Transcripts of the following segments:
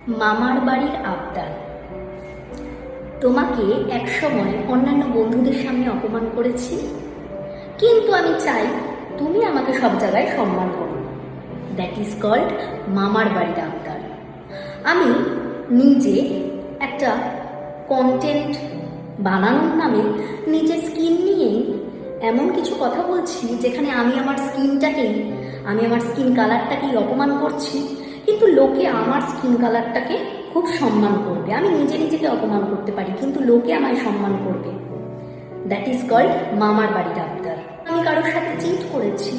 মামার বাড়ির আবদার। তোমাকে একসময় অন্যান্য বন্ধুদের সামনে অপমান করেছি, কিন্তু আমি চাই তুমি আমাকে সব জায়গায় সম্মান করো। দ্যাট ইজ কল্ড মামার বাড়ির আবদার। আমি নিজে একটা কন্টেন্ট বানানোর নামে নিজের স্কিন নিয়েই এমন কিছু কথা বলছি যেখানে আমি আমার স্কিন কালারটাকেই অপমান করছি, কিন্তু লোকে আমার স্কিন কালারটাকে খুব সম্মান করবে। আমি নিজেকে অপমান করতে পারি, কিন্তু লোকে আমায় সম্মান করবে। দ্যাট ইজ কল্ড মামার বাড়ির আবদার। আমি কারোর সাথে চিট করেছি,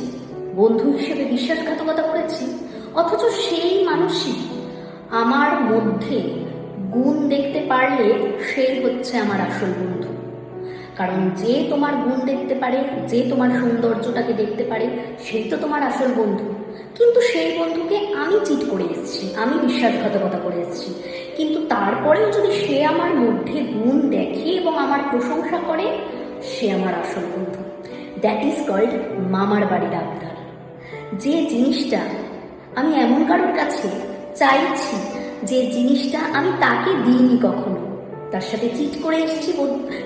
বন্ধু হিসেবে বিশ্বাসঘাতকতা করেছি, অথচ সেই মানুষই আমার মধ্যে গুণ দেখতে পারলে সেই হচ্ছে আমার আসল বন্ধু। কারণ যে তোমার গুণ দেখতে পারে, যে তোমার সৌন্দর্যটাকে দেখতে পারে, সেই তো তোমার আসল বন্ধু। কিন্তু সেই বন্ধুকে আমি চিট করে এসেছি, আমি বিশ্বাসঘাতকতা করে এসেছি, কিন্তু তারপরেও যদি সে আমার মধ্যে গুণ দেখে এবং আমার প্রশংসা করে, সে আমার আসল বন্ধু। দ্যাট ইজ কল্ড মামার বাড়ির আবদার। যে জিনিসটা আমি এমন কারোর কাছে চাইছি, যে জিনিসটা আমি তাকে দিইনি কখনো, তার সাথে চিট করে এসেছি,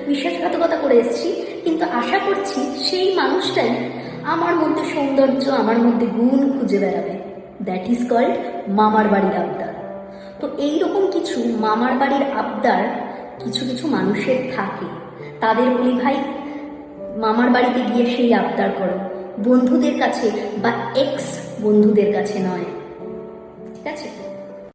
বিশ্বাসঘাতকতা করে এসেছি, কিন্তু আশা করছি সেই মানুষটাই আমার মধ্যে সৌন্দর্য, আমার মধ্যে গুণ খুঁজে বেড়াবে। দ্যাট ইজ কল্ড মামার বাড়ির আবদার। তো এইরকম কিছু মামার বাড়ির আবদার কিছু কিছু মানুষের থাকে। তাদের বলি, ভাই মামার বাড়িতে গিয়ে সেই আবদার করো, বন্ধুদের কাছে বা এক্স বন্ধুদের কাছে নয়। ঠিক আছে?